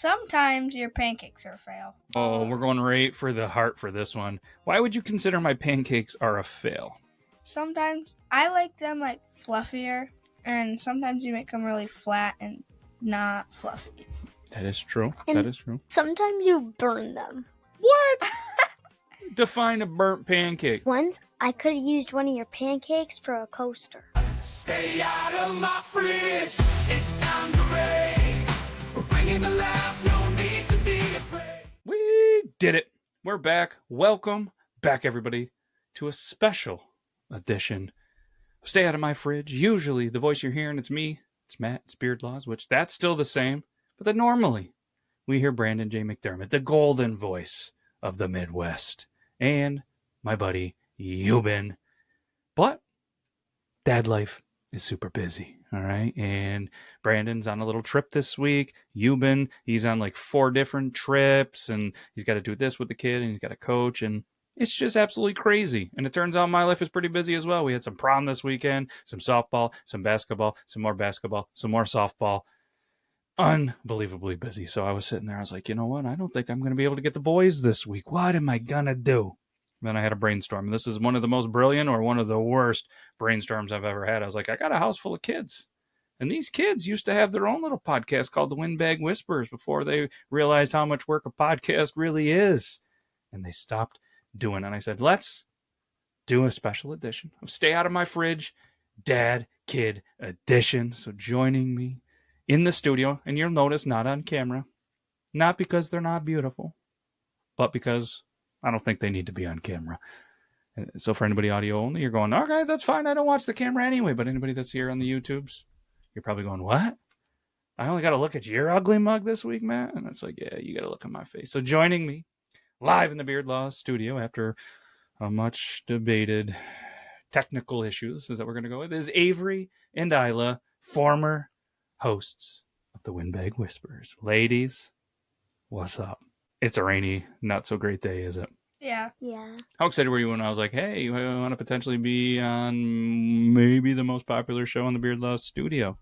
Sometimes your pancakes are a fail. Oh, we're going right for the heart for this one. Why would you consider my pancakes are a fail? Sometimes I like them like fluffier, and sometimes you make them really flat and not fluffy. That is true. And that is true. Sometimes you burn them. What? Define a burnt pancake. Once I could have used one of your pancakes for a coaster. Stay out of my fridge. It's time to raid. We're bringing the last. No need to be afraid. We did it. We're back. Welcome back, everybody, to a special edition of Stay Out of My Fridge. Usually, the voice you're hearing, it's me. It's Matt. It's Beard Laws, which that's still the same. But then normally, we hear Brandon J. McDermott, the golden voice of the Midwest, and my buddy, Euban. But dad life is super busy, all right? And Brandon's on a little trip this week. Euban, he's on like 4 different trips, and he's got to do this with the kid, and he's got to coach, and it's just absolutely crazy. And it turns out my life is pretty busy as well. We had some prom this weekend, some softball, some basketball, some more softball. Unbelievably busy. So I was sitting there, I was like, you know what? I don't think I'm going to be able to get the boys this week. What am I going to do? Then I had a brainstorm. This is one of the most brilliant or one of the worst brainstorms I've ever had. I was like, I got a house full of kids. And these kids used to have their own little podcast called the Windbag Whispers before they realized how much work a podcast really is. And they stopped doing it. And I said, let's do a special edition of Stay Out of My Fridge, Dad Kid Edition. So joining me in the studio, and you'll notice not on camera, not because they're not beautiful, but because I don't think they need to be on camera. So for anybody audio only, you're going, okay, that's fine. I don't watch the camera anyway. But anybody that's here on the YouTubes, you're probably going, what? I only got to look at your ugly mug this week, Matt? And it's like, yeah, you got to look at my face. So joining me live in the Beard Laws studio after a much debated technical issues is that we're going to go with is Avery and Isla, former hosts of the Windbag Whispers. Ladies, what's up? It's a rainy, not so great day, is it? Yeah. How excited were you when I was like, hey, you want to potentially be on maybe the most popular show in the Beard Laws studio?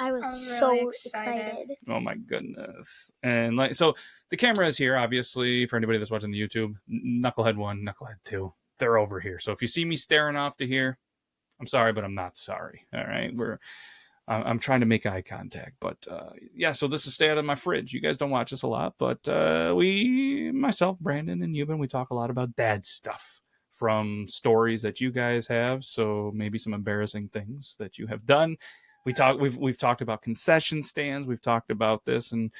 I was really so excited. Oh my goodness. And like, so the camera is here, obviously, for anybody that's watching the YouTube. Knucklehead 1, Knucklehead 2, they're over here. So if you see me staring off to here, I'm sorry, but I'm not sorry. All right. I'm trying to make eye contact, but yeah, so this is Stay Out of My Fridge. You guys don't watch us a lot, but myself, Brandon, and Euban, we talk a lot about dad stuff from stories that you guys have, so maybe some embarrassing things that you have done. We've talked about concession stands, we've talked about this, and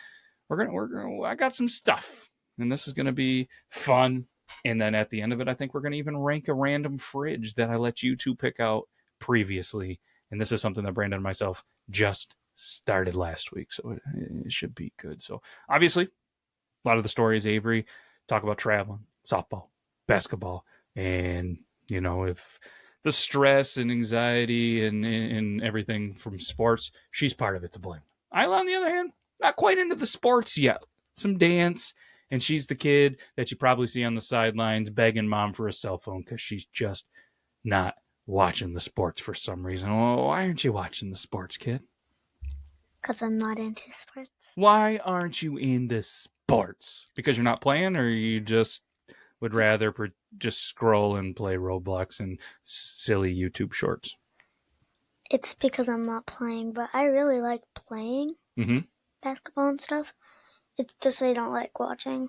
I got some stuff, and this is going to be fun. And then at the end of it, I think we're going to even rank a random fridge that I let you two pick out previously. And this is something that Brandon and myself just started last week, so it should be good. So obviously, a lot of the stories, Avery, talk about traveling, softball, basketball, and, you know, if the stress and anxiety and everything from sports, she's part of it to blame. Isla, on the other hand, not quite into the sports yet. Some dance, and she's the kid that you probably see on the sidelines begging mom for a cell phone because she's just not watching the sports for some reason. Well, why aren't you watching the sports, kid? Because I'm not into sports. Why aren't you in the sports? Because you're not playing, or you just would rather just scroll and play Roblox and silly YouTube shorts? It's because I'm not playing, but I really like playing basketball and stuff. It's just I don't like watching.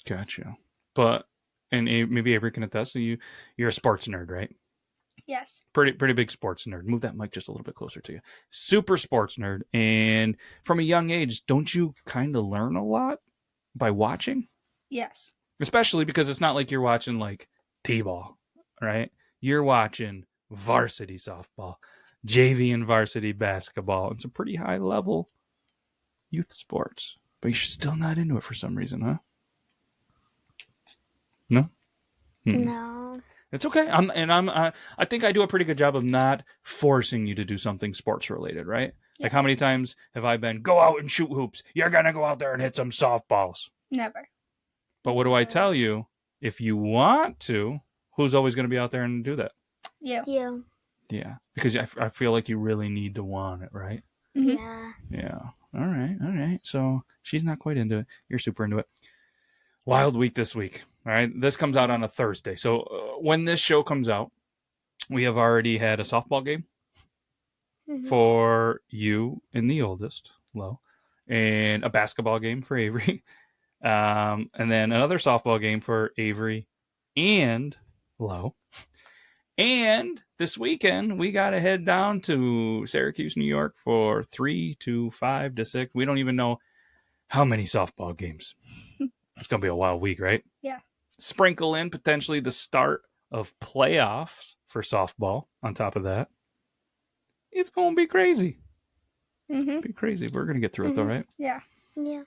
Gotcha. But, and maybe Avery can attest, so you're a sports nerd, right? Yes. Pretty big sports nerd. Move that mic just a little bit closer to you. Super sports nerd. And from a young age, don't you kind of learn a lot by watching? Yes. Especially because it's not like you're watching like T-ball, right? You're watching varsity softball, JV and varsity basketball. It's a pretty high level youth sports, but you're still not into it for some reason, huh? No? No. It's okay. I think I do a pretty good job of not forcing you to do something sports related, right? Yes. Like how many times have I been, go out and shoot hoops. You're going to go out there and hit some softballs. Never. But what do I tell you? If you want to, who's always going to be out there and do that? You. You. Yeah. Because I feel like you really need to want it, right? Mhm. Yeah. Yeah. All right. So she's not quite into it. You're super into it. Wild week this week. All right. This comes out on a Thursday. So when this show comes out, we have already had a softball game for you and the oldest, Lo, and a basketball game for Avery, and then another softball game for Avery and Lo. And this weekend, we got to head down to Syracuse, New York for 3 to 5 to 6. We don't even know how many softball games. It's going to be a wild week, right? Yeah. Sprinkle in potentially the start of playoffs for softball on top of that. It's going to be crazy. Mhm. Be crazy. We're going to get through it, though, right? Yeah. Yeah.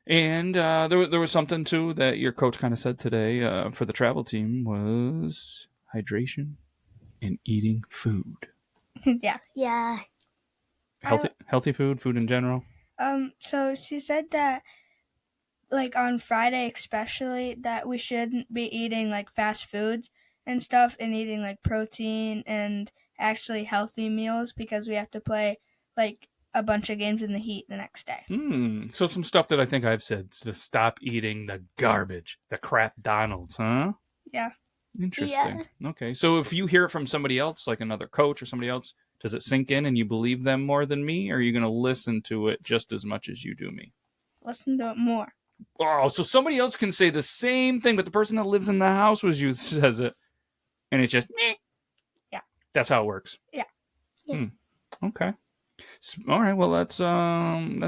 And there was something, too, that your coach kind of said today for the travel team was hydration and eating food. Yeah. Yeah. Healthy food in general. So she said that, like, on Friday especially, that we shouldn't be eating, like, fast foods and stuff and eating, like, protein and actually healthy meals because we have to play, like, a bunch of games in the heat the next day. So some stuff that I think I've said to stop eating the garbage, the crap Donald's, huh? Yeah. Interesting. Okay. So if you hear it from somebody else, like another coach or somebody else, does it sink in and you believe them more than me? Or are you going to listen to it just as much as you do me? Listen to it more. Oh, so somebody else can say the same thing, but the person that lives in the house with you says it. And it's just, meh. Yeah. That's how it works. Yeah. Okay. All right. Well, that's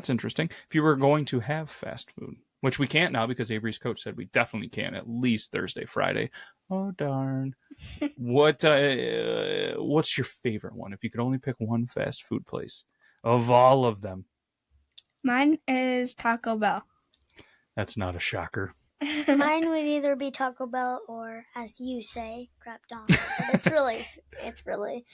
interesting. If you were going to have fast food, which we can't now because Avery's coach said we definitely can at least Thursday, Friday. Oh darn! What's your favorite one? If you could only pick one fast food place of all of them, Mine is Taco Bell. that's not a shocker. Mine would either be Taco Bell or, as you say, crap Donald's. But it's really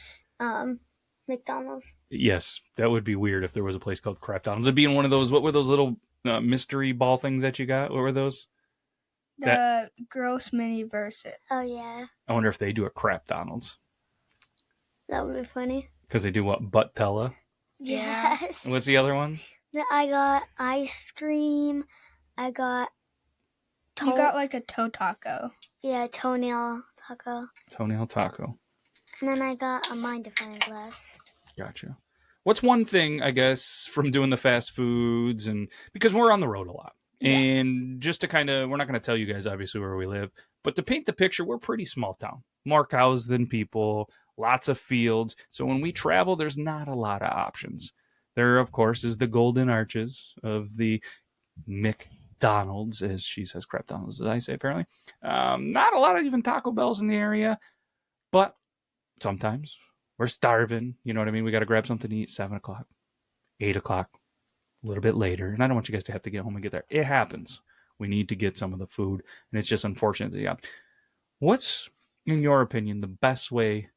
McDonald's. Yes, that would be weird if there was a place called Crap Donald's. It'd be in one of those. What were those little mystery ball things that you got? What were those? The gross mini versus. Oh yeah, I wonder if they do a Crap Donald's that would be funny. because they do what? Buttella. Yeah. Yes. What's the other one? I got ice cream. I got. You got like a toe taco. Yeah, toenail taco. Toenail taco. And then I got a mind-defying glass. Gotcha. What's one thing, I guess, from doing the fast foods and because we're on the road a lot. Yeah. And just to kind of, we're not going to tell you guys obviously where we live, but to paint the picture, we're pretty small town. More cows than people, lots of fields. So when we travel, there's not a lot of options. There, of course, is the golden arches of the McDonald's, as she says, crap Donald's, as I say, apparently. Not a lot of even Taco Bells in the area, but sometimes we're starving. You know what I mean? We got to grab something to eat 7 o'clock, 8 o'clock, a little bit later. And I don't want you guys to have to get home and get there. It happens. We need to get some of the food. And it's just unfortunate. What's, in your opinion, the best way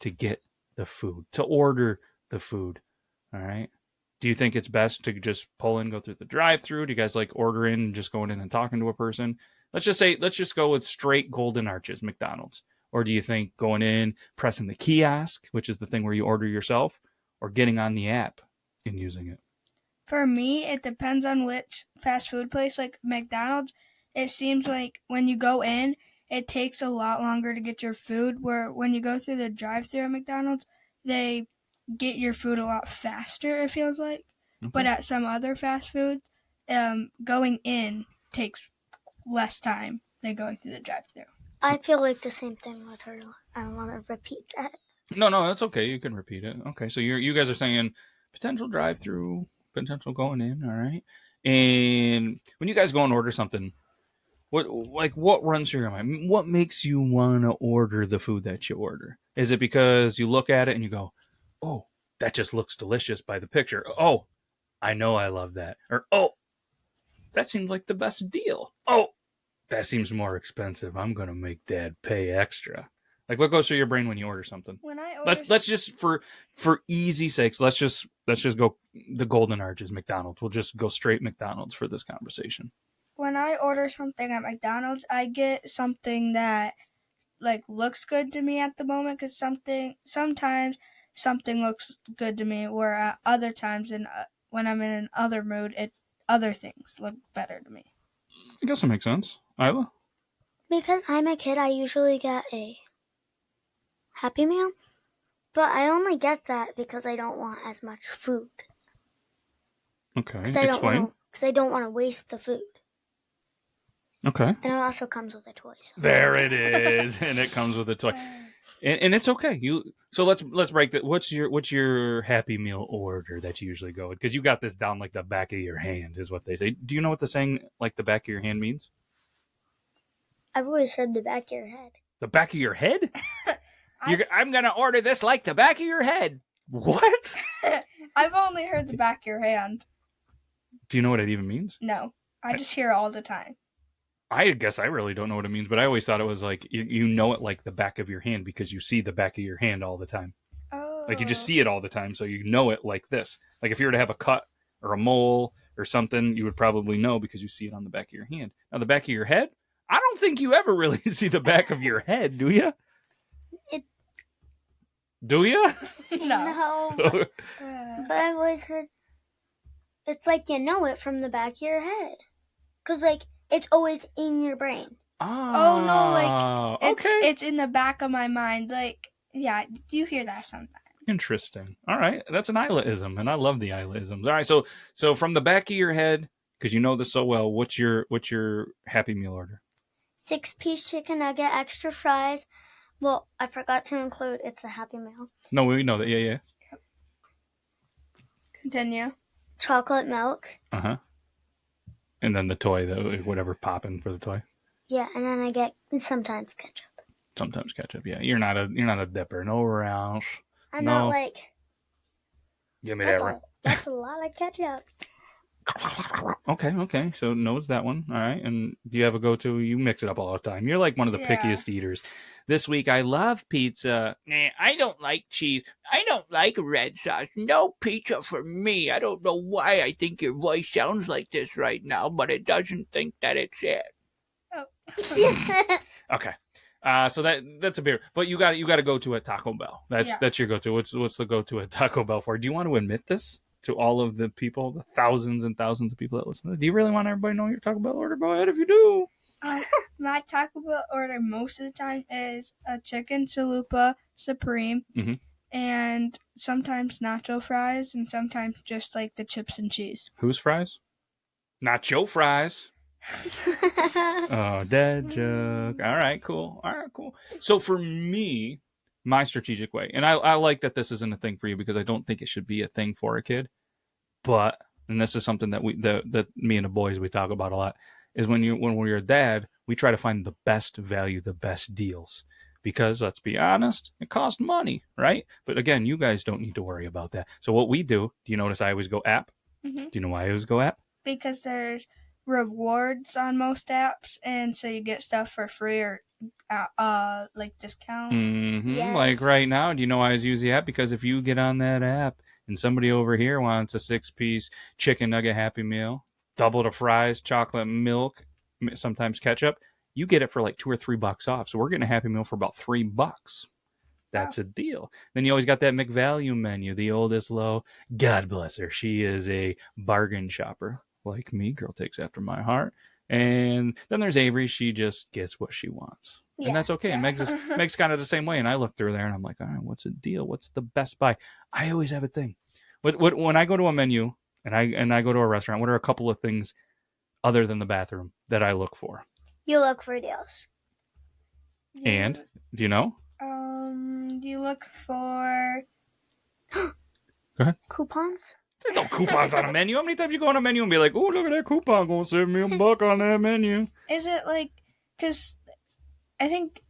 to get the food, to order the food? All right. Do you think it's best to just pull in, go through the drive-thru? Do you guys like order in and just going in and talking to a person? Let's just go with straight golden arches, McDonald's. Or do you think going in, pressing the kiosk, which is the thing where you order yourself, or getting on the app and using it? For me, it depends on which fast food place. Like McDonald's, it seems like when you go in, it takes a lot longer to get your food, where when you go through the drive-thru at McDonald's, they get your food a lot faster, it feels like. Okay. But at some other fast food, going in takes less time than going through the drive-thru. I feel like the same thing with her. I don't want to repeat that. No, that's okay. You can repeat it. Okay, so you guys are saying potential drive-through, potential going in, all right? And when you guys go and order something, what runs through your mind? What makes you want to order the food that you order? Is it because you look at it and you go, oh, that just looks delicious by the picture. Oh, I know I love that. Or, oh, that seems like the best deal. Oh, that seems more expensive. I'm going to make Dad pay extra. Like, what goes through your brain when you order something? When I order, Let's just for easy sakes, let's just go the golden arches, McDonald's. We'll just go straight McDonald's for this conversation. When I order something at McDonald's, I get something that like looks good to me at the moment, because sometimes something looks good to me, where at other times when I'm in another mood, other things look better to me. I guess that makes sense. Isla? Because I'm a kid, I usually get a Happy Meal, but I only get that because I don't want as much food. Okay, explain. Because I don't want to waste the food. Okay. And it also comes with a toy. So. There it is, and it comes with a toy, and it's okay. So let's break that. What's your Happy Meal order that you usually go with? Because you got this down like the back of your hand, is what they say. Do you know what the saying like the back of your hand means? I've always heard the back of your head. The back of your head? I'm gonna order this like the back of your head. What? I've only heard the back of your hand. Do you know what it even means? No, I just hear it all the time. I guess I really don't know what it means, but I always thought it was like you know it like the back of your hand because you see the back of your hand all the time. Oh. Like you just see it all the time, so you know it like this. Like if you were to have a cut or a mole or something, you would probably know because you see it on the back of your hand. Now the back of your head, I don't think you ever really see the back of your head, do you? Do you? No. But I've always heard it's like you know it from the back of your head. Because, like, it's always in your brain. Oh, no, like, okay. it's in the back of my mind. Like, yeah, you hear that sometimes. Interesting. All right. That's an Isla-ism, and I love the Isla-isms. All right, so from the back of your head, because you know this so well, what's your Happy Meal order? 6-piece chicken nugget, extra fries. Well, I forgot to include it's a Happy Meal. No, we know that. Yeah. Continue. Chocolate milk. Uh-huh. And then the toy, whatever popping for the toy. Yeah, and then I get sometimes ketchup. Sometimes ketchup, yeah. You're not a dipper. No else. I'm not like... Give me that. That's a lot of ketchup. Okay. So knows that one. All right. And do you have a go-to? You mix it up all the time. You're like one of the pickiest eaters. This week, I love pizza. Nah, I don't like cheese. I don't like red sauce. No pizza for me. I don't know why I think your voice sounds like this right now, but it doesn't think that it's it. Oh. Okay. So that's a beer. But you got to go to a Taco Bell. That's your go-to. What's the go-to at Taco Bell for? Do you want to admit this to all of the people, the thousands and thousands of people that listen? Do you really want everybody to know your Taco Bell order? Go ahead if you do. My Taco Bell order most of the time is a chicken chalupa supreme, and sometimes nacho fries, and sometimes just like the chips and cheese. Whose fries? Nacho fries. Oh, dead joke. All right, cool. So for me, my strategic way, and I like that this isn't a thing for you because I don't think it should be a thing for a kid, but, and this is something that that me and the boys, we talk about a lot, is when we're a dad, we try to find the best value, the best deals. Because let's be honest, it costs money, right? But again, you guys don't need to worry about that. So what we do you notice I always go app? Mm-hmm. Do you know why I always go app? Because there's rewards on most apps, and so you get stuff for free or like discount. Mm-hmm. Yes. Like right now, do you know why I always use the app? Because if you get on that app and somebody over here wants a 6-piece chicken nugget Happy Meal, double the fries, chocolate milk, sometimes ketchup, you get it for like $2 or $3 off. So we're getting a Happy Meal for about $3. That's a deal. Then you always got that McValue menu, the oldest low. God bless her. She is a bargain shopper like me. Girl takes after my heart. And then there's Avery. She just gets what she wants. Yeah. And that's okay. And Meg's kind of the same way. And I look through there and I'm like, all right, what's a deal? What's the best buy? I always have a thing. When I go to a menu, and I go to a restaurant, what are a couple of things other than the bathroom that I look for? You look for deals. And do you know? You look for... Go ahead. Coupons? There's no coupons on a menu. How many times you go on a menu and be like, oh, look at that coupon, gonna save me $1 on that menu? Is it like... Because I think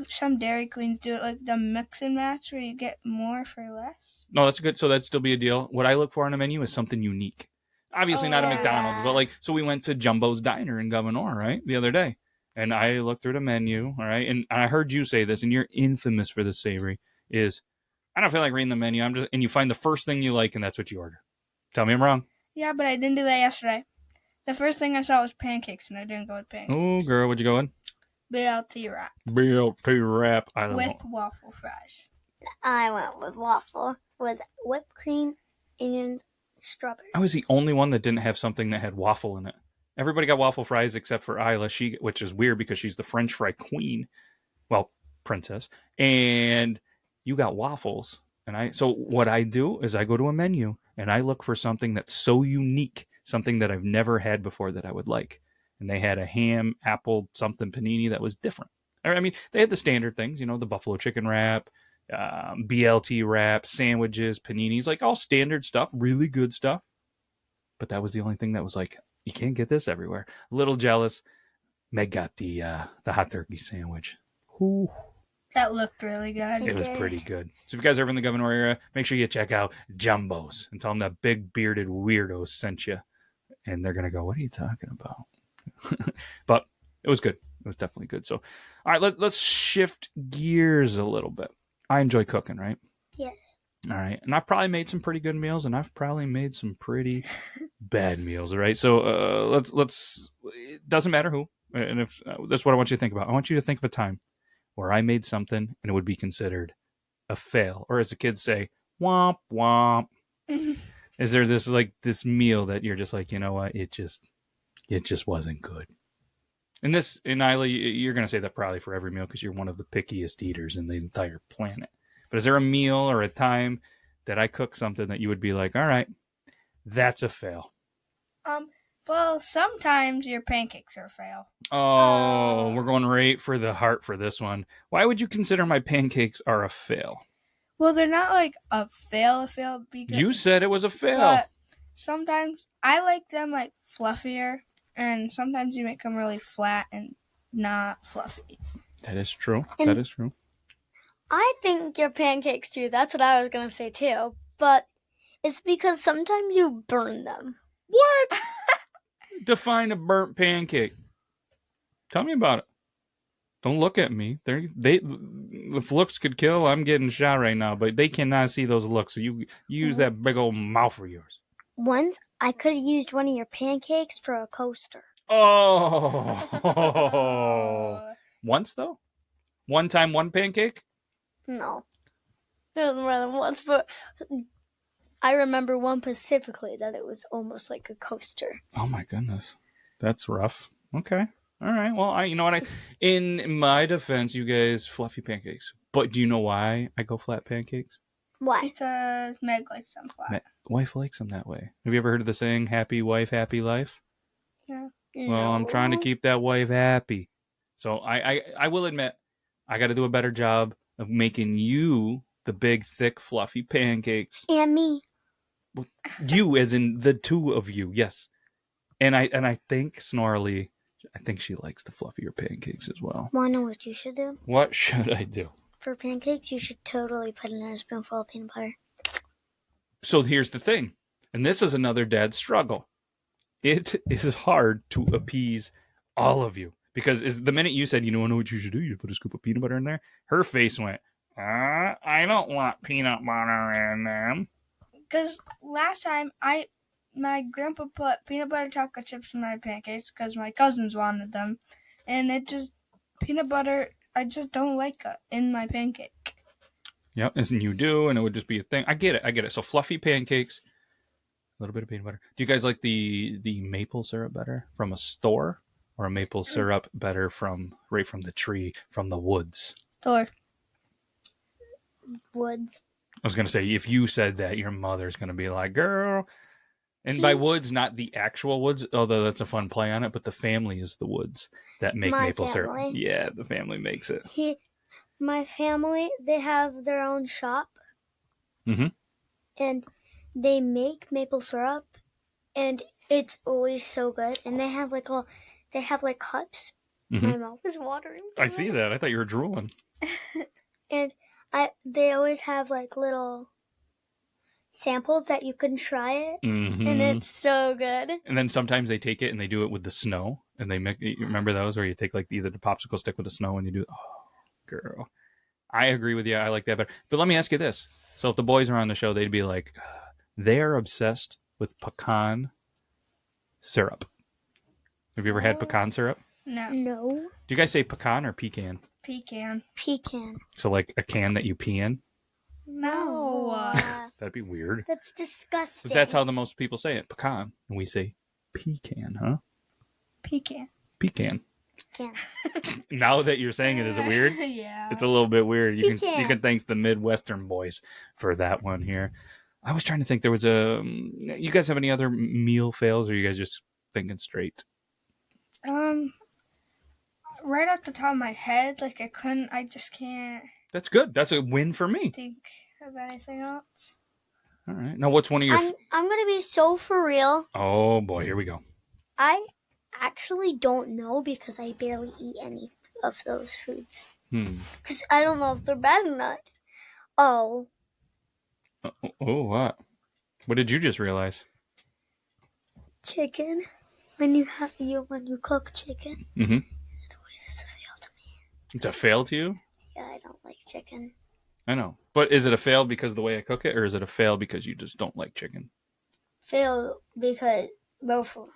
some Dairy Queens do it like the mix and match where you get more for less. No, that's good. So that'd still be a deal. What I look for on a menu is something unique. Obviously not a McDonald's, but like, so we went to Jumbo's Diner in Governor, right, the other day. And I looked through the menu, all right, and I heard you say this, and you're infamous for this, Avery, is I don't feel like reading the menu. And you find the first thing you like, and that's what you order. Tell me I'm wrong. Yeah, but I didn't do that yesterday. The first thing I saw was pancakes, and I didn't go with pancakes. Oh, girl, what'd you go with? BLT wrap. BLT wrap. With waffle fries. I went with waffle with whipped cream and strawberries. I was the only one that didn't have something that had waffle in it. Everybody got waffle fries except for Isla, which is weird because she's the French fry queen. Well, princess. And you got waffles. So what I do is I go to a menu and I look for something that's so unique, something that I've never had before that I would like. And they had a ham, apple, something panini that was different. I mean, they had the standard things, the buffalo chicken wrap, BLT wrap, sandwiches, paninis, like all standard stuff, really good stuff. But that was the only thing that was like, you can't get this everywhere. A little jealous. Meg got the hot turkey sandwich. Ooh. That looked really good. It was pretty good. So if you guys are ever in the Governor area, make sure you check out Jumbo's and tell them that big bearded weirdo sent you. And they're going to go, what are you talking about? But it was good. It was definitely good. So, all right, let's shift gears a little bit. I enjoy cooking, right? Yes. All right. And I've probably made some pretty good meals, and I've probably made some pretty bad meals, right? So let's it doesn't matter who. And if that's what I want you to think about. I want you to think of a time where I made something and it would be considered a fail, or as the kids say, womp womp. Is there this meal that you're just like, you know what, it just wasn't good? And Isla, you're going to say that probably for every meal because you're one of the pickiest eaters in the entire planet. But is there a meal or a time that I cook something that you would be like, all right, that's a fail? Well, sometimes your pancakes are a fail. Oh, we're going right for the heart for this one. Why would you consider my pancakes are a fail? Well, they're not like a fail because you said it was a fail. But sometimes I like them like fluffier, and sometimes you make them really flat and not fluffy. That is true. And that is true. I think your pancakes too. That's what I was going to say too. But it's because sometimes you burn them. What? Define a burnt pancake. Tell me about it. Don't look at me. If looks could kill, I'm getting shot right now, but they cannot see those looks. So you use that big old mouth of yours. Once I could have used one of your pancakes for a coaster. Oh. Once though? One time, one pancake? No. It was more than once, but I remember one specifically that it was almost like a coaster. Oh my goodness. That's rough. Okay. All right. Well, in my defense, you guys, fluffy pancakes. But do you know why I go flat pancakes? Why? Because Meg likes them flat. Wife likes them that way. Have you ever heard of the saying, happy wife, happy life? Yeah. Well, I'm trying to keep that wife happy. So I will admit, I got to do a better job of making you the big, thick, fluffy pancakes. And me. You, as in the two of you, yes. And I think, Snorley, I think she likes the fluffier pancakes as well. Want to know what you should do? What should I do? For pancakes, you should totally put in a spoonful of peanut butter. So here's the thing, and this is another dad's struggle. It is hard to appease all of you because the minute you said, you know what you should do, you put a scoop of peanut butter in there, her face went, I don't want peanut butter in them. Because last time my grandpa put peanut butter chocolate chips in my pancakes because my cousins wanted them, and peanut butter, I just don't like it in my pancake. Yep, and you do, and it would just be a thing. I get it. So fluffy pancakes, a little bit of peanut butter. Do you guys like the maple syrup better from a store, or a maple syrup better right from the tree, from the woods? Store. Woods. I was going to say, if you said that, your mother's going to be like, girl. And by woods, not the actual woods, although that's a fun play on it, but the family is the woods that make maple syrup. Yeah, the family makes it. My family, they have their own shop. Mm-hmm. And they make maple syrup, and it's always so good. And they have cups. Mm-hmm. My mouth is watering. I see that. I thought you were drooling. And they always have like little samples that you can try it, mm-hmm. and it's so good. And then sometimes they take it and they do it with the snow, and they make. You remember those where you take like either the popsicle stick with the snow and you do. Oh, girl, I agree with you. I like that better. But let me ask you this: so if the boys are on the show, they'd be like, they are obsessed with pecan syrup. Have you ever had pecan syrup? No. No. Do you guys say pecan or pecan? Pecan. Pecan. So like a can that you pee in? No. That'd be weird. That's disgusting. But that's how the most people say it. Pecan. And we say pecan, huh? Pecan. Pecan. Pecan. Now that you're saying it, is it weird? Yeah. It's a little bit weird. You Pecan. can thank the Midwestern boys for that one here. I was trying to think. There was a. You guys have any other meal fails, or are you guys just thinking straight? Right off the top of my head, like I just can't That's good. That's a win for me. think of anything else. All right. Now, what's one of your? I'm gonna be so for real. Oh boy, here we go. I actually don't know because I barely eat any of those foods. Because I don't know if they're bad or not. Oh. Oh, what? What did you just realize? Chicken. When you cook chicken, it always is a fail to me. It's a fail to you? Yeah, I don't like chicken. I know. But is it a fail because of the way I cook it, or is it a fail because you just don't like chicken? Fail because both of them.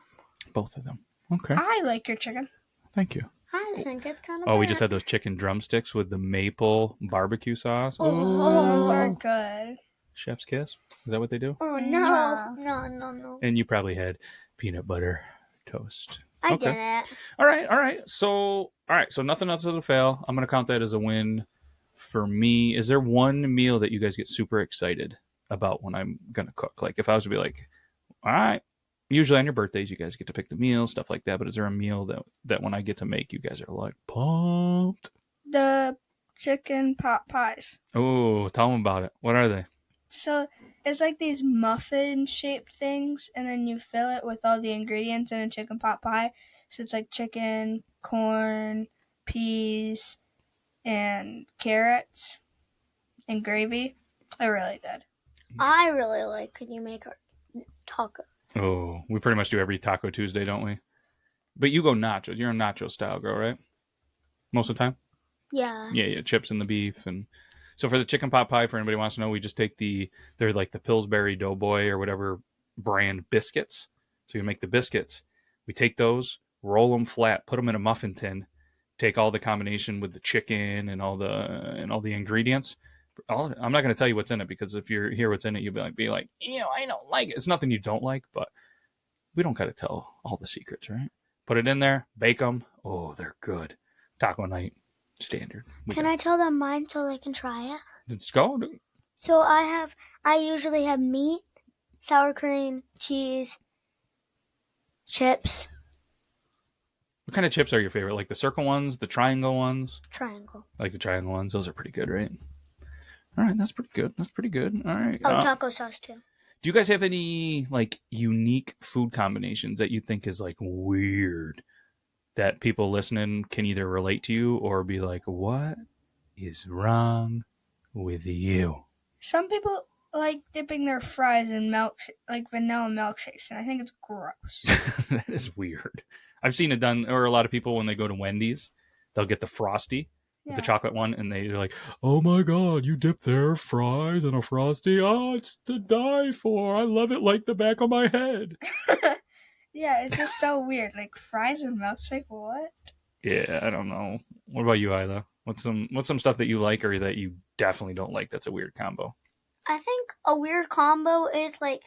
Both of them. Okay. I like your chicken. Thank you. I think it's kind of Oh, we just had those chicken drumsticks with the maple barbecue sauce. Those are good. Chef's kiss. Is that what they do? Oh, no. No. And you probably had peanut butter toast. I Okay. didn't. All right. So nothing else is a fail. I'm going to count that as a win for me. Is there one meal that you guys get super excited about when I'm going to cook? Like if I was to be like, all right, usually on your birthdays, you guys get to pick the meal, stuff like that. But is there a meal that when I get to make, you guys are like pumped? The chicken pot pies. Oh, tell them about it. What are they? So it's like these muffin-shaped things, and then you fill it with all the ingredients in a chicken pot pie. So it's like chicken, corn, peas, and carrots, and gravy. They're really good. I really like when you make our tacos. Oh, we pretty much do every Taco Tuesday, don't we? But you go nachos. You're a nacho style girl, right? Most of the time? Yeah. Yeah, chips and the beef. And so for the chicken pot pie, for anybody who wants to know, we just take they're like the Pillsbury Doughboy or whatever brand biscuits. So you make the biscuits. We take those, roll them flat, put them in a muffin tin, take all the combination with the chicken and all the ingredients. I'm not going to tell you what's in it because if you hear what's in it, you'll be like, I don't like it. It's nothing you don't like, but we don't got to tell all the secrets, right? Put it in there, bake them. Oh, they're good. Taco night, standard. Can I tell them mine so they can try it? Let's go. So I usually have meat, sour cream, cheese, chips. What kind of chips are your favorite? Like the circle ones, the triangle ones? Triangle. Like the triangle ones. Those are pretty good, right? All right, that's pretty good. All right. Oh, taco sauce too. Do you guys have any like unique food combinations that you think is like weird that people listening can either relate to you or be like, what is wrong with you? Some people like dipping their fries in like vanilla milkshakes, and I think it's gross. That is weird. I've seen it done, or a lot of people when they go to Wendy's, they'll get the Frosty, the chocolate one, and they're like, oh my God, you dip their fries in a Frosty? Oh, it's to die for. I love it like the back of my head. Yeah, it's just so weird. Like fries and milkshake, what? Yeah, I don't know. What about you, Isla? What's some stuff that you like or that you definitely don't like that's a weird combo? I think a weird combo is like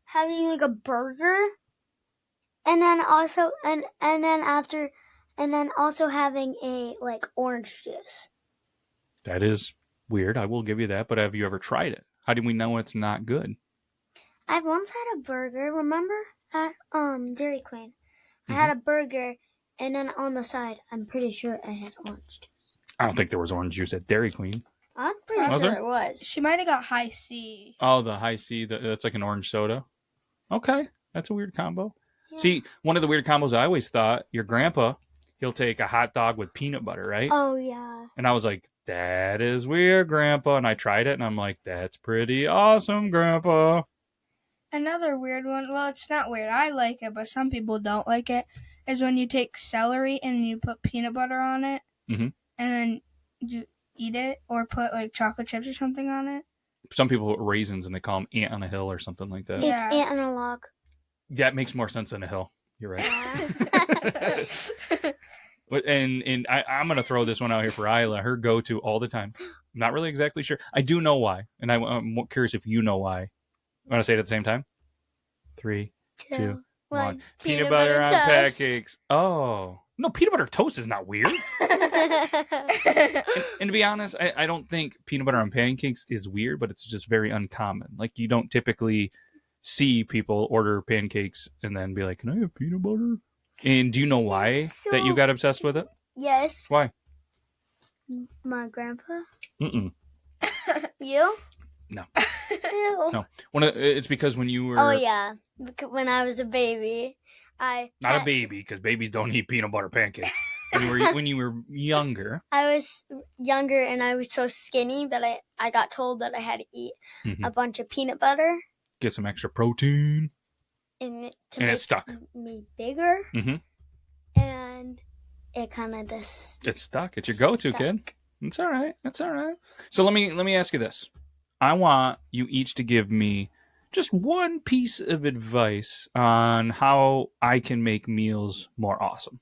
having like a burger and then also also having a like orange juice. That is weird. I will give you that. But have you ever tried it? How do we know it's not good? I've once had a burger, remember? At Dairy Queen. I had a burger and then on the side I'm pretty sure I had orange juice. I don't think there was orange juice at Dairy Queen. I'm pretty Was sure there? it was. She might have got high C. Oh, the high C. That's like an orange soda. Okay. That's a weird combo. Yeah. See, one of the weird combos I always thought, your grandpa, he'll take a hot dog with peanut butter, right? Oh, yeah. And I was like, that is weird, Grandpa. And I tried it, and I'm like, that's pretty awesome, Grandpa. Another weird one, well, it's not weird. I like it, but some people don't like it, is when you take celery and you put peanut butter on it, and then you eat it, or put like chocolate chips or something on it. Some people put raisins, and they call them ant on a hill or something like that. Yeah. It's ant on a log. That makes more sense than a hill. You're right. And I'm going to throw this one out here for Isla. Her go-to all the time. I'm not really exactly sure. I do know why, and I'm curious if you know why. Want to say it at the same time? 3, 2, 1. Peanut butter on pancakes. Oh. No, peanut butter toast is not weird. And to be honest, I don't think peanut butter on pancakes is weird, but it's just very uncommon. Like, you don't typically see people order pancakes and then be like, can I have peanut butter? And do you know why that you got obsessed with it? Yes. Why? My grandpa. Mm-mm. You? No. Ew. No. It's because when you were... Oh, yeah. When I was a baby, Not a baby, because babies don't eat peanut butter pancakes. When you were younger. I was younger and I was so skinny that I got told that I had to eat a bunch of peanut butter. Get some extra protein. And it stuck. Me bigger. Mm-hmm. And it kind of It's stuck. It's your go-to, kid. It's all right. It's all right. So let me ask you this. I want you each to give me just one piece of advice on how I can make meals more awesome.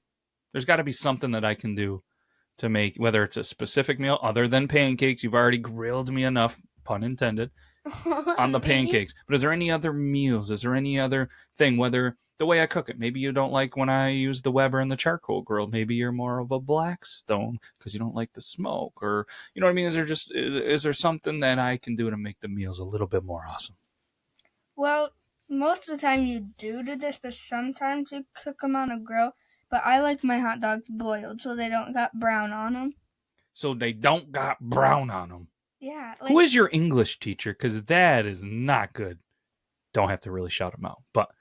There's got to be something that I can do to make, whether it's a specific meal other than pancakes. You've already grilled me enough, pun intended, on the pancakes. But is there any other meals? Is there any other thing, whether the way I cook it? Maybe you don't like when I use the Weber and the charcoal grill. Maybe you're more of a Blackstone because you don't like the smoke, or you know what I mean? Is there something that I can do to make the meals a little bit more awesome? Well, most of the time you do this, but sometimes you cook them on a grill. But I like my hot dogs boiled so they don't got brown on them. So they don't got brown on them. Yeah. Who is your English teacher? Because that is not good. Don't have to really shout them out. But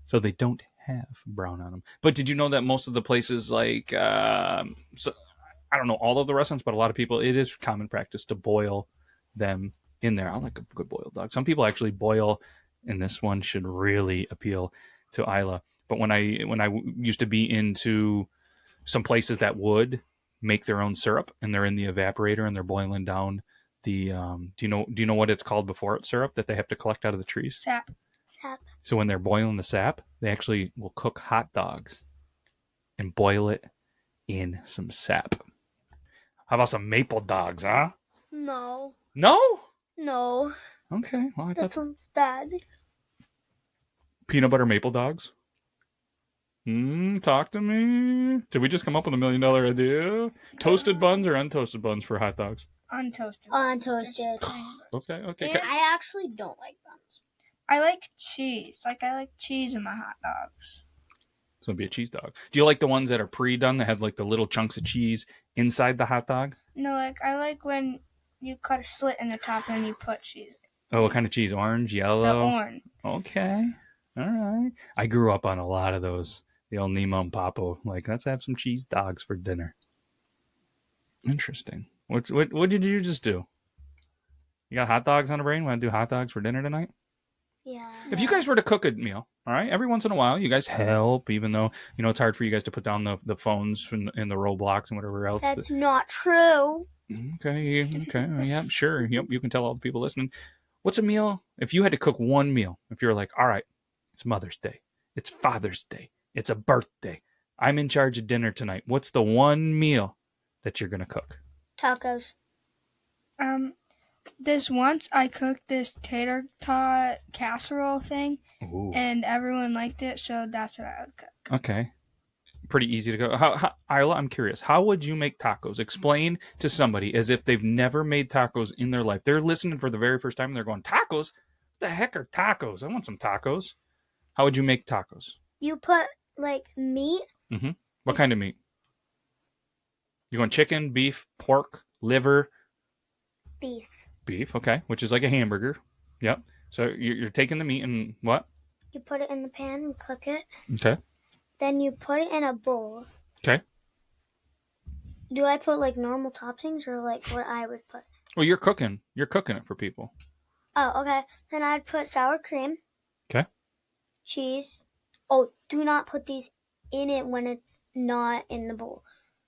so they don't have brown on them. But did you know that most of the places, like, so I don't know all of the restaurants, but a lot of people, it is common practice to boil them in there. I like a good boiled dog. Some people actually boil, and this one should really appeal to Isla. But when I used to be into some places that would make their own syrup, and they're in the evaporator and they're boiling down the do you know what it's called before it's syrup that they have to collect out of the trees? Sap. So when they're boiling the sap, they actually will cook hot dogs and boil it in some sap. How about some maple dogs, huh? No. No? No. Okay. Well, That sounds bad. Peanut butter maple dogs? Talk to me. Did we just come up with $1 million idea? Toasted buns or untoasted buns for hot dogs? Untoasted. Untoasted. Okay. And I actually don't like buns. I like cheese. I like cheese in my hot dogs. So it'd be a cheese dog. Do you like the ones that are pre-done that have like the little chunks of cheese inside the hot dog? No, I like when you cut a slit in the top and you put cheese. Oh, what kind of cheese? Orange, yellow? The orange. Okay. All right. I grew up on a lot of those. The old Nemo and Papo. Like, let's have some cheese dogs for dinner. Interesting. What did you just do? You got hot dogs on the brain? Want to do hot dogs for dinner tonight? Yeah. If you guys were to cook a meal, all right, every once in a while, you guys help, even though, it's hard for you guys to put down the phones in the Roblox and whatever else. That's not true. Okay. Yeah, sure. Yep, you can tell all the people listening. What's a meal? If you had to cook one meal, if you're like, all right, it's Mother's Day, it's Father's Day, it's a birthday, I'm in charge of dinner tonight. What's the one meal that you're going to cook? Tacos. This once I cooked this tater tot casserole thing. Ooh. And everyone liked it, so that's what I would cook. Okay. Pretty easy to go. How, Isla, I'm curious. How would you make tacos? Explain to somebody as if they've never made tacos in their life. They're listening for the very first time and they're going, tacos? What the heck are tacos? I want some tacos. How would you make tacos? You put, meat. Mm-hmm. What kind of meat? You going chicken, beef, pork, liver? Beef. Beef, okay. Which is like a hamburger. Yep. So you're taking the meat and what? You put it in the pan and cook it. Okay. Then you put it in a bowl. Okay. Do I put normal toppings or what I would put? Well, you're cooking. You're cooking it for people. Oh, okay. Then I'd put sour cream. Okay. Cheese. Oh, do not put these in it when it's not in the bowl.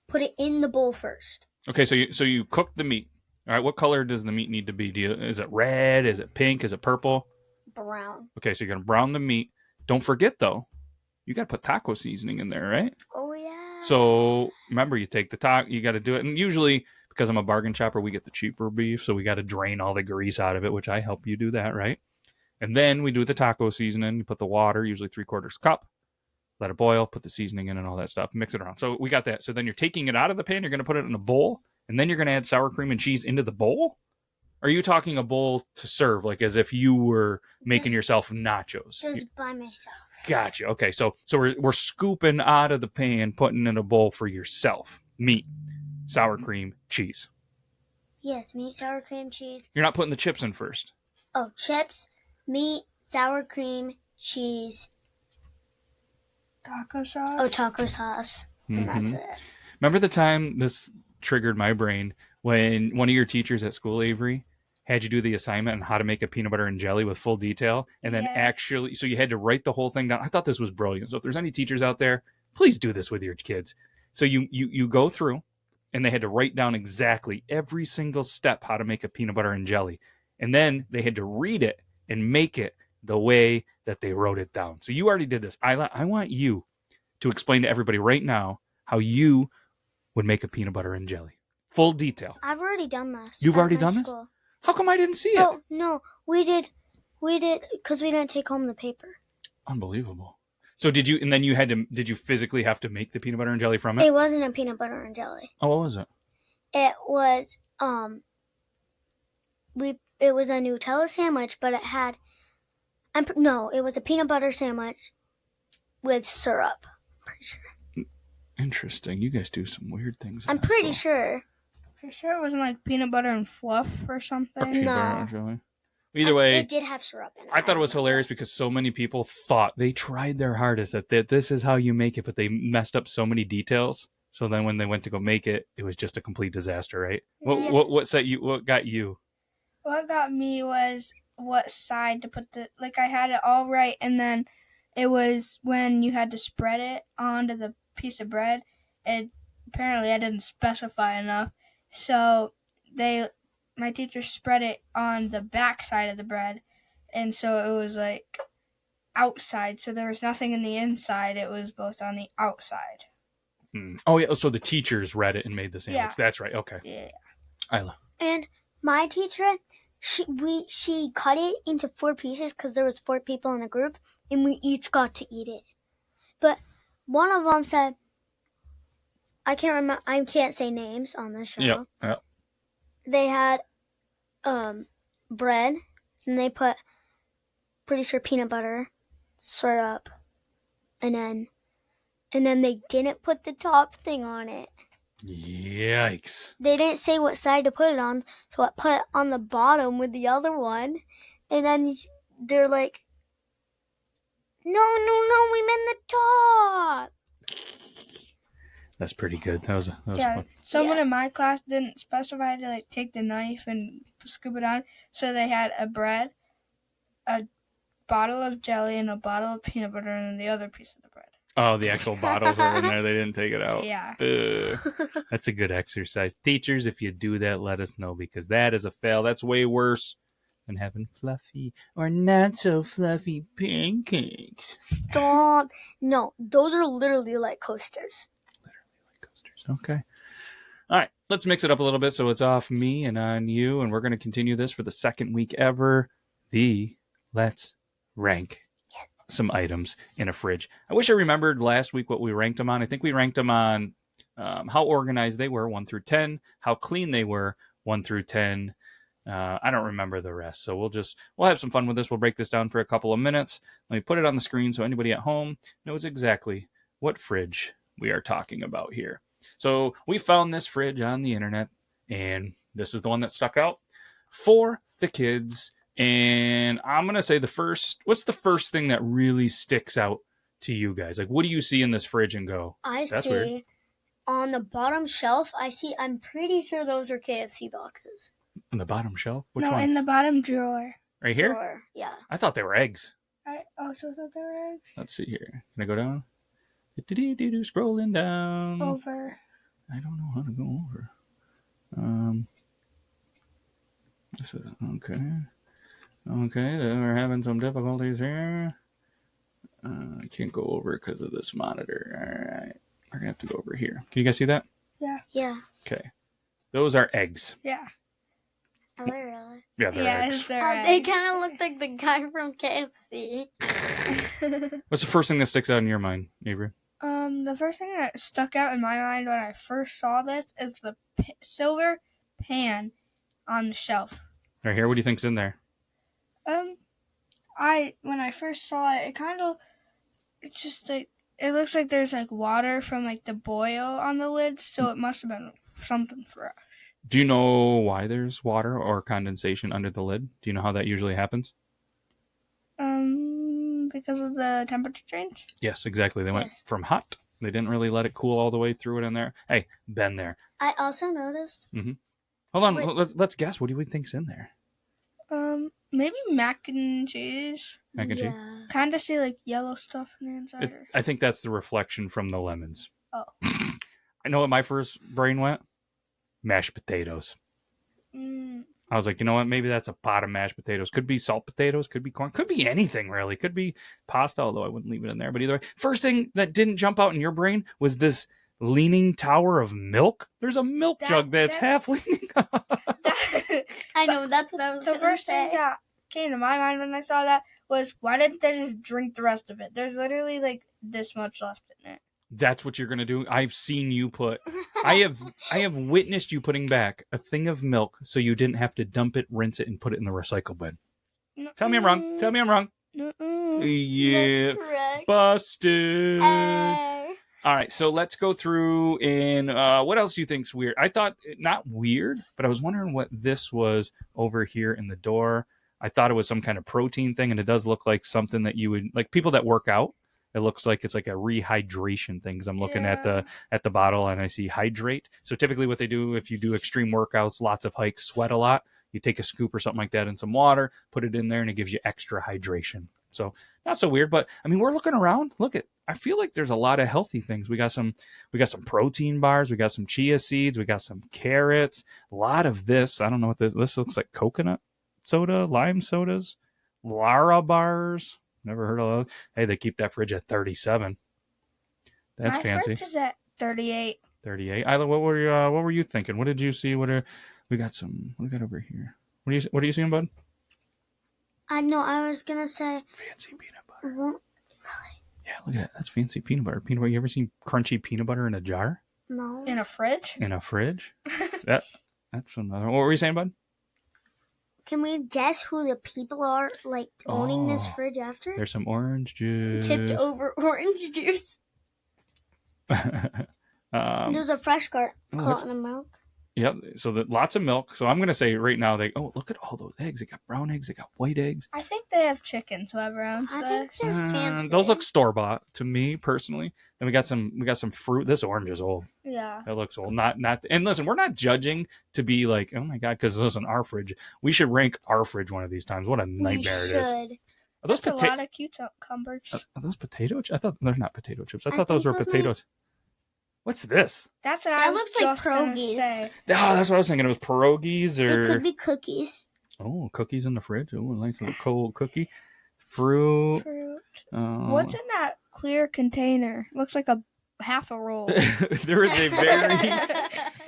Put it in the bowl first. Okay, so you cook the meat. All right, what color does the meat need to be? Is it red? Is it pink? Is it purple? Brown. Okay, so you're going to brown the meat. Don't forget, though, you got to put taco seasoning in there, right? Oh, yeah. So remember, you take the taco, you got to do it. And usually, because I'm a bargain shopper, we get the cheaper beef. So we got to drain all the grease out of it, which I help you do that, right? And then we do the taco seasoning. You put the water, usually 3/4 cup, let it boil, put the seasoning in and all that stuff, mix it around. So we got that. So then you're taking it out of the pan, you're going to put it in a bowl, and then you're going to add sour cream and cheese into the bowl? Are you talking a bowl to serve, like as if you were making yourself nachos? Just by myself. Gotcha. Okay, so we're scooping out of the pan, putting in a bowl for yourself. Meat, sour cream, cheese. Yes, meat, sour cream, cheese. You're not putting the chips in first. Oh, chips, meat, sour cream, cheese. Taco sauce. Oh, taco sauce. And that's it. Remember the time this triggered my brain when one of your teachers at school, Avery, had you do the assignment on how to make a peanut butter and jelly with full detail, and then actually, so you had to write the whole thing down. I thought this was brilliant. So if there's any teachers out there, please do this with your kids. So you go through, and they had to write down exactly every single step how to make a peanut butter and jelly, and then they had to read it and make it the way that they wrote it down. So you already did this. Isla, I want you to explain to everybody right now how you would make a peanut butter and jelly. Full detail. I've already done this. You've already done this? How come I didn't see it? Oh, no. We did, because we didn't take home the paper. Unbelievable. So did you, and then did you physically have to make the peanut butter and jelly from it? It wasn't a peanut butter and jelly. Oh, what was it? It was, it was a Nutella sandwich, but it had, no, it was a peanut butter sandwich with syrup. I'm pretty sure. Interesting. You guys do some weird things. I'm pretty sure. For sure it wasn't like peanut butter and fluff or something. Or peanut butter and jelly. Either way, it did have syrup in it. I thought it was hilarious because so many people thought they tried their hardest that this is how you make it, but they messed up so many details. So then when they went to go make it, it was just a complete disaster, right? Yeah. What got you? What got me was what side to put I had it all right, and then it was when you had to spread it onto the piece of bread. Apparently I didn't specify enough, so my teacher spread it on the back side of the bread, and so it was like outside, so there was nothing in the inside. It was both on the outside. Oh yeah, so the teachers read it and made the sandwich. Yeah. That's right. Okay. Yeah. Isla. And my teacher, she cut it into 4 pieces because there was 4 people in the group, and we each got to eat it. But one of them said, I can't say names on this show. Yep. They had bread, and they put, pretty sure, peanut butter, syrup, and then they didn't put the top thing on it. Yikes. They didn't say what side to put it on, so I put it on the bottom with the other one, and then they're like, no, we meant the top. That's pretty good. That was fun. Someone in my class didn't specify to take the knife and scoop it on, so they had a bread, a bottle of jelly, and a bottle of peanut butter, and then the other piece of the bread. Oh, the actual bottles are in there. They didn't take it out. Yeah. That's a good exercise. Teachers, if you do that, let us know, because that is a fail. That's way worse than having fluffy or not so fluffy pancakes. Stop. No, those are literally like coasters. Okay. All right. Let's mix it up a little bit so it's off me and on you. And we're going to continue this for the second week ever. Let's rank some items in a fridge. I wish I remembered last week what we ranked them on. I think we ranked them on how organized they were, 1 through 10, how clean they were, 1 through 10. I don't remember the rest. So we'll have some fun with this. We'll break this down for a couple of minutes. Let me put it on the screen so anybody at home knows exactly what fridge we are talking about here. So we found this fridge on the internet, and this is the one that stuck out for the kids. And I'm going to say what's the first thing that really sticks out to you guys? Like, what do you see in this fridge and go, That's see weird. On the bottom shelf, I'm pretty sure those are KFC boxes. On the bottom shelf? Which no, one? In the bottom drawer. Right here? Drawer, yeah. I thought they were eggs. I also thought they were eggs. Let's see here. Can I go down? Scrolling down. Over. I don't know how to go over. This is okay. Okay, we're having some difficulties here. I can't go over because of this monitor. All right. We're going to have to go over here. Can you guys see that? Yeah. Yeah. Okay. Those are eggs. Yeah. Are they really? Yeah, they're eggs. They kind of look like the guy from KFC. What's the first thing that sticks out in your mind, Avery? The first thing that stuck out in my mind when I first saw this is the silver pan on the shelf. Right here, what do you think's in there? When I first saw it, it's just like, it looks like there's like water from like the boil on the lid, so it must have been something fresh. Do you know why there's water or condensation under the lid? Do you know how that usually happens? Because of the temperature change? Yes, exactly. They went from hot. They didn't really let it cool all the way through it in there. Hey, been there. I also noticed. Hold on. Let's guess. What do you think's in there? Maybe mac and cheese. Mac and cheese? Kind of see like yellow stuff in the inside. I think that's the reflection from the lemons. Oh. I know what my first brain went? Mashed potatoes. I was like, you know what? Maybe that's a pot of mashed potatoes. Could be salt potatoes. Could be corn. Could be anything, really. Could be pasta, although I wouldn't leave it in there. But either way, first thing that didn't jump out in your brain was this leaning tower of milk. There's a milk jug that's half leaning up. I know, that's what I was going to say. The first thing that came to my mind when I saw that was, why didn't they just drink the rest of it? There's literally like this much left in it. That's what you're gonna do. I've seen you put. I have witnessed you putting back a thing of milk so you didn't have to dump it, rinse it, and put it in the recycle bin. Tell me I'm wrong. Tell me I'm wrong. Yeah, That's correct. busted. All right, so let's go through and what else do you think's weird? I thought not weird, but I was wondering what this was over here in the door. I thought it was some kind of protein thing, and it does look like something that you would like people that work out. It looks like it's like a rehydration thing because I'm looking at the bottle and I see hydrate. So typically what they do if you do extreme workouts, lots of hikes, sweat a lot, you take a scoop or something like that in some water, put it in there, and it gives you extra hydration. So not so weird, but I mean we're looking around. I feel like there's a lot of healthy things. We got some protein bars, we got some chia seeds, we got some carrots, a lot of this. I don't know what this looks like. Coconut soda, lime sodas, Lara bars. Never heard of those. Hey, they keep that fridge at 37. That's fancy. My fridge is at 38. 38. Isla, what were you thinking? What did you see? What do we got over here? What are you seeing, bud? I know. I was gonna say fancy peanut butter. Really? Yeah, look at that. That's fancy peanut butter. Peanut butter. You ever seen crunchy peanut butter in a jar? No. In a fridge? In a fridge? That's another. What were you saying, bud? Can we guess who the people are, like, owning this fridge after? There's some orange juice. Tipped over orange juice. There's a fresh carton of milk. Yep. So lots of milk. So I'm going to say right now, look at all those eggs. They got brown eggs. They got white eggs. I think they have chickens, whoever owns I think this. they're fancy. Those look store-bought to me, personally. And we got some fruit. This orange is old. Yeah. That looks old. Not. And listen, we're not judging to be like, oh my God, because listen, our fridge. We should rank our fridge one of these times. What a nightmare it is. Are those a lot of cucumbers. Are those potato chips? I thought they're not potato chips. I thought those were potatoes. What's this? That's what I was looks just like gonna pierogies. say. Oh, that's what I was thinking. It was pierogies or... It could be cookies. Oh, cookies in the fridge. Oh, a nice little cold cookie. Fruit. What's in that clear container? Looks like half a roll. There is a very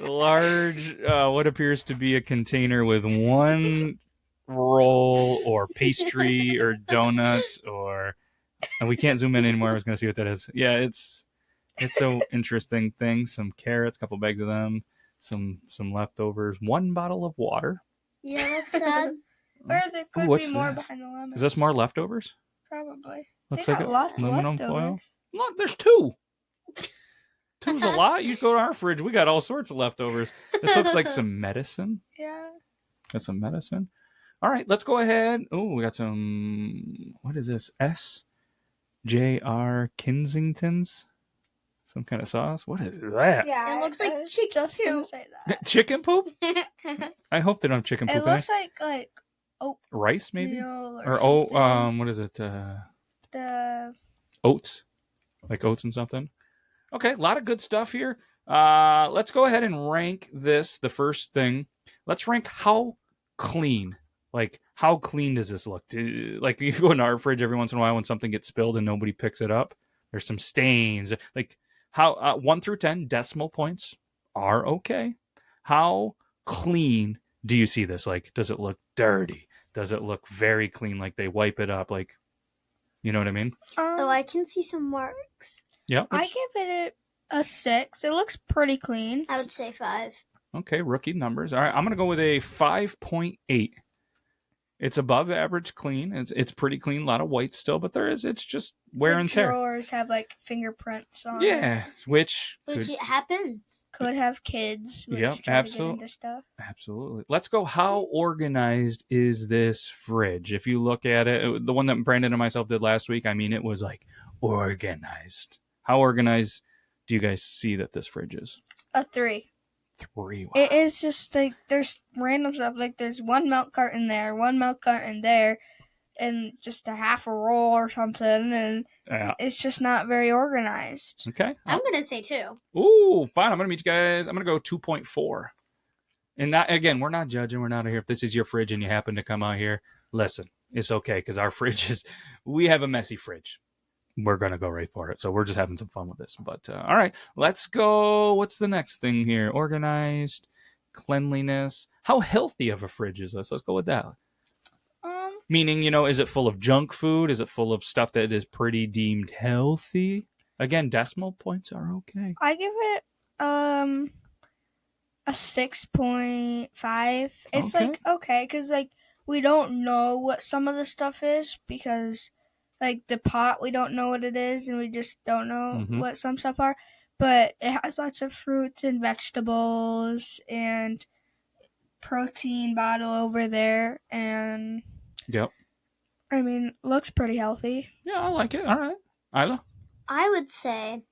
large, what appears to be a container with one roll or pastry or donut or... And we can't zoom in anymore. I was going to see what that is. Yeah, it's so interesting thing. Some carrots, a couple bags of them, some leftovers, one bottle of water. Yeah, that's sad. Or there could be more behind the lemon. Is this more leftovers? Probably. Looks They like got lots of aluminum leftovers. foil. Look, there's two. Two's a lot. You go to our fridge, we got all sorts of leftovers. This looks like some medicine. Yeah. Got some medicine. All right, let's go ahead. Oh, we got some. What is this? SJR Kensington's. Some kind of sauce. What is that? Yeah. It looks like chicken just gonna say that. Chicken poop? I hope they don't have chicken poop It in looks like rice, maybe? meal Or something. what is it? The Oats. Like oats and something. Okay, a lot of good stuff here. Let's go ahead and rank this. The first thing. Let's rank how clean. Like, how clean does this look? Like, you go in our fridge every once in a while when something gets spilled and nobody picks it up. There's some stains. Like, How 1 through 10 decimal points are okay. How clean do you see this? Like, does it look dirty? Does it look very clean? Like they wipe it up? Like, you know what I mean? Oh, I can see some marks. Yeah. I give it a 6. It looks pretty clean. I would say 5. Okay, rookie numbers. All right, I'm going to go with a 5.8. It's above average clean. It's pretty clean. A lot of white still, but it's just wear and The tear. drawers have like fingerprints on it. Yeah, which It happens. Could have kids. Which Yep, try to get into stuff. absolutely. Let's go. How organized is this fridge? If you look at it, the one that Brandon and myself did last week, I mean, it was like organized. How organized do you guys see that this fridge is? A 3. 3. Wow. It is just like there's random stuff. Like there's one milk carton there, one milk carton there, and just a half a roll or something, and it's just not very organized. Okay. I'm going to say 2. Ooh, fine. I'm going to meet you guys. I'm going to go 2.4. And that, again, we're not judging. We're not here. If this is your fridge and you happen to come out here, listen, it's okay because our fridge we have a messy fridge. We're going to go right for it. So we're just having some fun with this. But all right, let's go. What's the next thing here? Organized, cleanliness. How healthy of a fridge is this? Let's go with that. Meaning, is it full of junk food? Is it full of stuff that is pretty deemed healthy? Again, decimal points are okay. I give it a 6.5. It's like okay because like we don't know what some of the stuff is because like the pot we don't know what it is and we just don't know what some stuff are, but it has lots of fruits and vegetables and protein bottle over there, and yep, I mean looks pretty healthy. Yeah, I like it. All right, Isla. I would say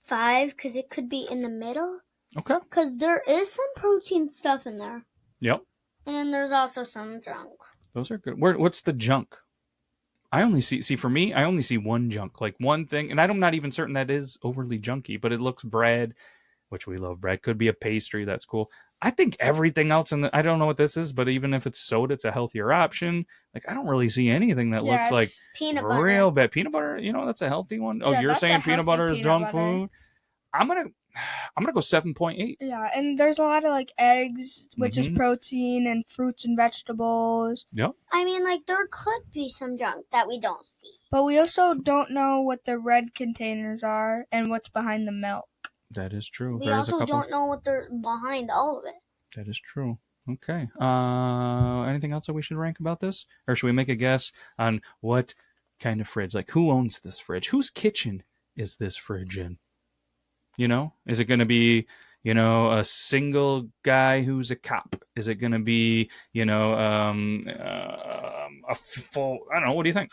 5 because it could be in the middle. Okay. Because there is some protein stuff in there. Yep. And then there's also some junk. Those are good. What's the junk? I only see for me, I only see one junk, like one thing, and I'm not even certain that is overly junky, but it looks bread, which we love bread. Could be a pastry, that's cool. I think everything else I don't know what this is, but even if it's soda, it's a healthier option. Like I don't really see anything that looks like peanut butter. Real bad peanut butter. That's a healthy one. Oh, you're saying peanut butter is junk food? I'm gonna go 7.8. Yeah, and there's a lot of like eggs, which is protein, and fruits and vegetables. Yep. I mean, like there could be some junk that we don't see. But we also don't know what the red containers are and what's behind the milk. That is true. We also don't know what they're behind all of it. That is true. Okay. Anything else that we should rank about this? Or should we make a guess on what kind of fridge? Like, who owns this fridge? Whose kitchen is this fridge in? Is it going to be, a single guy who's a cop? Is it going to be, a full, I don't know. What do you think?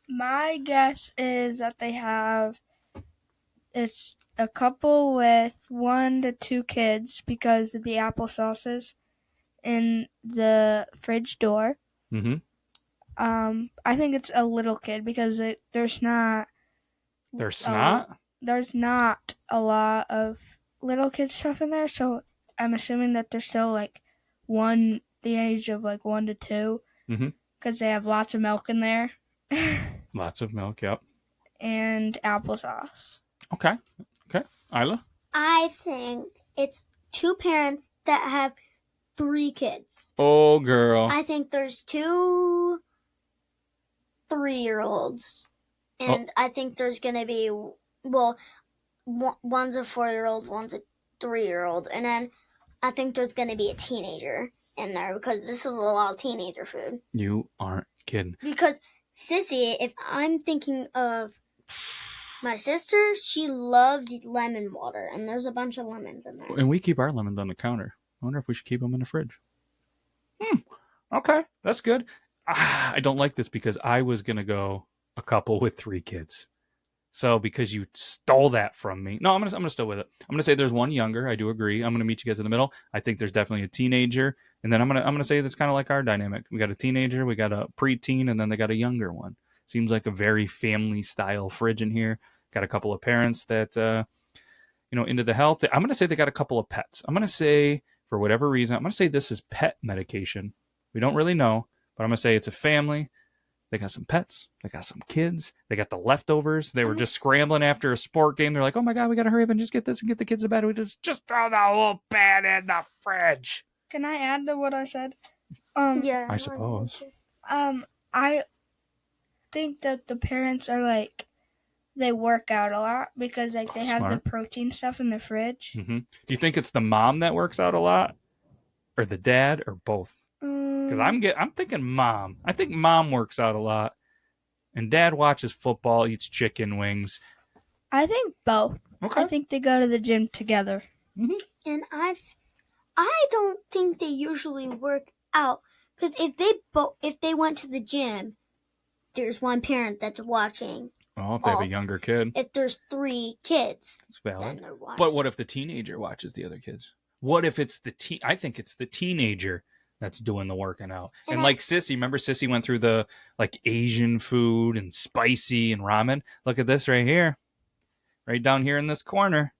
My guess is that it's a couple with 1 to 2 kids because of the applesauces in the fridge door. Mm-hmm. I think it's a little kid because there's not a lot of little kid stuff in there, so I'm assuming that they're still like the age of like 1 to 2 because they have lots of milk in there. Lots of milk, yep. And applesauce. Okay. Isla? I think it's 2 parents that have 3 kids. Oh, girl. I think there's 2 3-year-olds. And I think there's going to be, one's a 4-year-old, one's a 3-year-old. And then I think there's going to be a teenager in there because this is a lot of teenager food. You aren't kidding. Because Sissy, if I'm thinking of my sister, she loved lemon water, and there's a bunch of lemons in there. And we keep our lemons on the counter. I wonder if we should keep them in the fridge. Okay, that's good. I don't like this because I was going to go a couple with 3 kids. So because you stole that from me. No, I'm gonna still with it. I'm gonna say there's one younger. I do agree. I'm gonna meet you guys in the middle. I think there's definitely a teenager, and then I'm gonna say that's kind of like our dynamic. We got a teenager, we got a preteen, and then they got a younger one. Seems like a very family style fridge in here. Got a couple of parents that into the health. I'm gonna say they got a couple of pets. I'm gonna say for whatever reason, I'm gonna say this is pet medication. We don't really know, but I'm gonna say it's a family They got some pets. They got some kids. They got the leftovers. They were just scrambling after a sport game. They're like, oh my God, we got to hurry up and just get this and get the kids to bed. We just throw the whole pan in the fridge. Can I add to what I said? Yeah. I suppose. I think that the parents are like, they work out a lot because like they have Smart. the protein stuff in the fridge. Mm-hmm. Do you think it's the mom that works out a lot, or the dad, or both? Because I'm thinking mom. I think mom works out a lot, and dad watches football, eats chicken wings. I think both. Okay. I think they go to the gym together. Mm-hmm. And I don't think they usually work out because if they went to the gym, there's one parent that's watching. Oh, if they have a younger kid. If there's 3 kids, It's valid. then they're watching. But what if the teenager watches the other kids? What if it's I think it's the teenager that's doing the working out. And like Sissy, remember Sissy went through the like Asian food and spicy and ramen? Look at this right here. Right down here in this corner.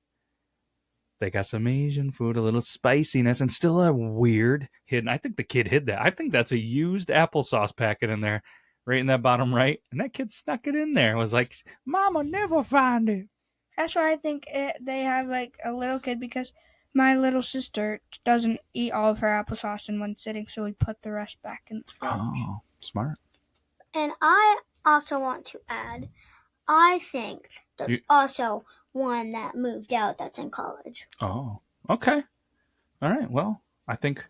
They got some Asian food, a little spiciness, and still a weird hidden. I think the kid hid that. I think that's a used applesauce packet in there, right in that bottom right. And that kid snuck it in there. It was like, Mama never find it. That's why I think they have like a little kid because my little sister doesn't eat all of her applesauce in one sitting, so we put the rest back in the fridge. Oh, smart. And I also want to add, I think there's also one that moved out that's in college. Oh, okay. All right. Well, I think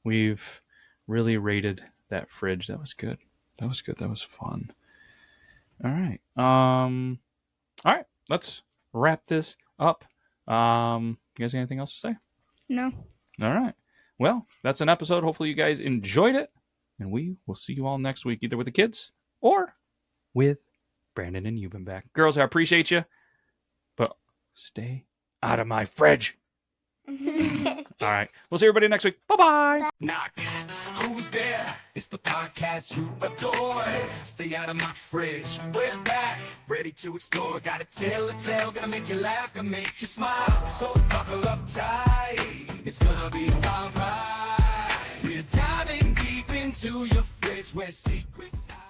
we've really rated that fridge. That was good. That was good. That was fun. All right. All right. Let's wrap this up. You guys got anything else to say? No. All right. Well, that's an episode. Hopefully you guys enjoyed it. And we will see you all next week, either with the kids or with Brandon and Euban back. Girls, I appreciate you, but stay out of my fridge. All right. We'll see everybody next week. Bye-bye. Knock, who's there? It's the podcast you adore. Stay out of my fridge. We're back, ready to explore. Got a tale to tell, gonna make you laugh, gonna make you smile. So buckle up tight, it's gonna be a wild ride. We're diving deep into your fridge where secrets hide.